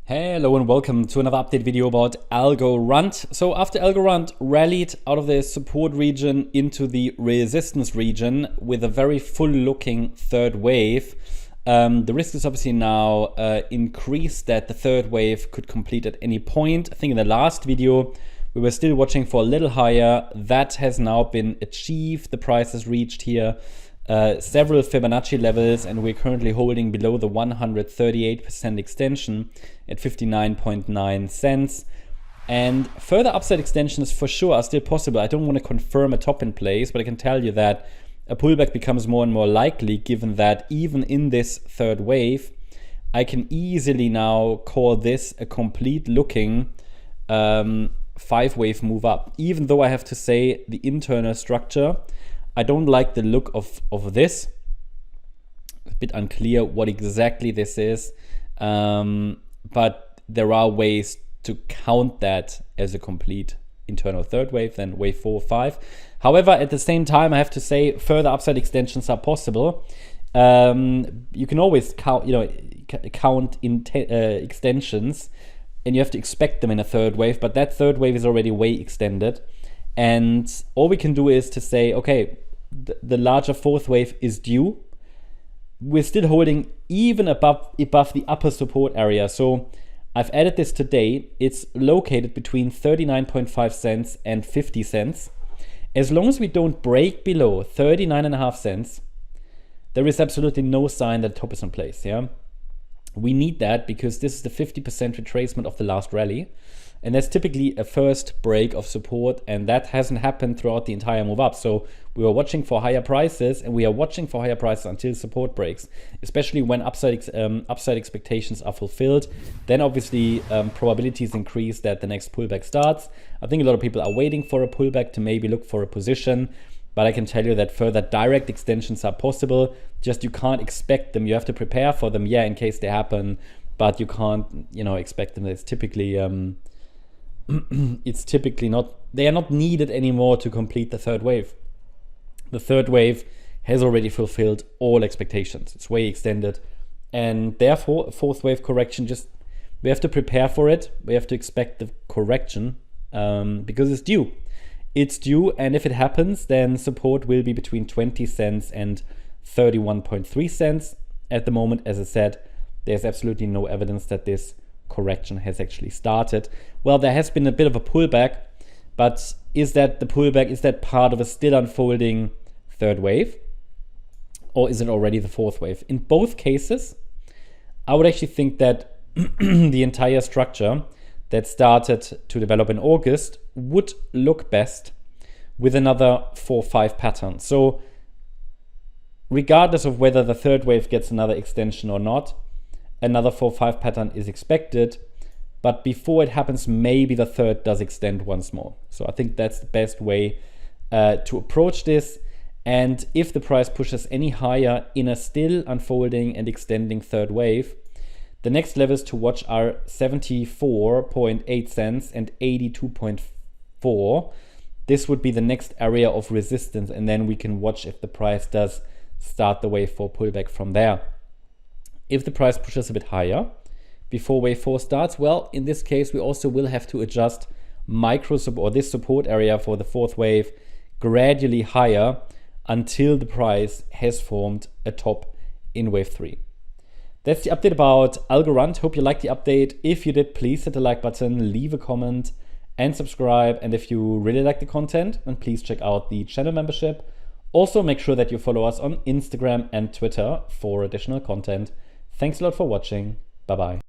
Hello and welcome to another update video about Algorand. So after Algorand rallied out of the support region into the resistance region with a very full looking third wave, the risk is obviously now increased that the third wave could complete at any point. I think in the last video we were still watching for a little higher. That has now been achieved. The price has reached here several Fibonacci levels, and we're currently holding below the 138% extension at 59.9 cents. And further upside extensions for sure are still possible. I don't want to confirm a top in place, but I can tell you that a pullback becomes more and more likely, given that even in this third wave, I can easily now call this a complete looking 5-wave move up. Even though I have to say the internal structure, I don't like the look of this. A bit unclear what exactly this is, but there are ways to count that as a complete internal third wave, then wave 4 or 5. However, at the same time, I have to say further upside extensions are possible. You can always count, count in extensions, and you have to expect them in a third wave, but that third wave is already way extended. And all we can do is to say, okay, the larger fourth wave is due. We're still holding even above the upper support area. So I've added this today. It's located between 39.5 cents and 50 cents. As long as we don't break below 39.5 cents, there is absolutely no sign that the top is in place. Yeah, we need that because this is the 50% retracement of the last rally. And that's typically a first break of support, and that hasn't happened throughout the entire move up. So we were watching for higher prices, and we are watching for higher prices until support breaks, especially when upside expectations are fulfilled. Then obviously probabilities increase that the next pullback starts. I think a lot of people are waiting for a pullback to maybe look for a position, but I can tell you that further direct extensions are possible. Just you can't expect them. You have to prepare for them, yeah, in case they happen, but you can't, expect them. It's typically they are not needed anymore to complete the third wave. The third wave has already fulfilled all expectations. It's way extended, and therefore a fourth wave correction, we have to prepare for it. We have to expect the correction because it's due. It's due, and if it happens, then support will be between 20 cents and 31.3 cents. At the moment, as I said, there's absolutely no evidence that this correction has actually started. Well, there has been a bit of a pullback, but is that the pullback? Is that part of a still unfolding third wave, or is it already the fourth wave? In both cases, I would actually think that the entire structure that started to develop in August would look best with another 4-5 pattern. So regardless of whether the third wave gets another extension or not, another 4-5 pattern is expected, but before it happens, maybe the third does extend once more. So I think that's the best way to approach this. And if the price pushes any higher in a still unfolding and extending third wave, the next levels to watch are 74.8 cents and 82.4. This would be the next area of resistance, and then we can watch if the price does start the wave 4 pullback from there. If the price pushes a bit higher before wave 4 starts, well, in this case, we also will have to adjust this support area for the fourth wave gradually higher until the price has formed a top in wave 3. That's the update about Algorand. Hope you liked the update. If you did, please hit the like button, leave a comment, and subscribe. And if you really like the content, then please check out the channel membership. Also, make sure that you follow us on Instagram and Twitter for additional content. Thanks a lot for watching. Bye-bye.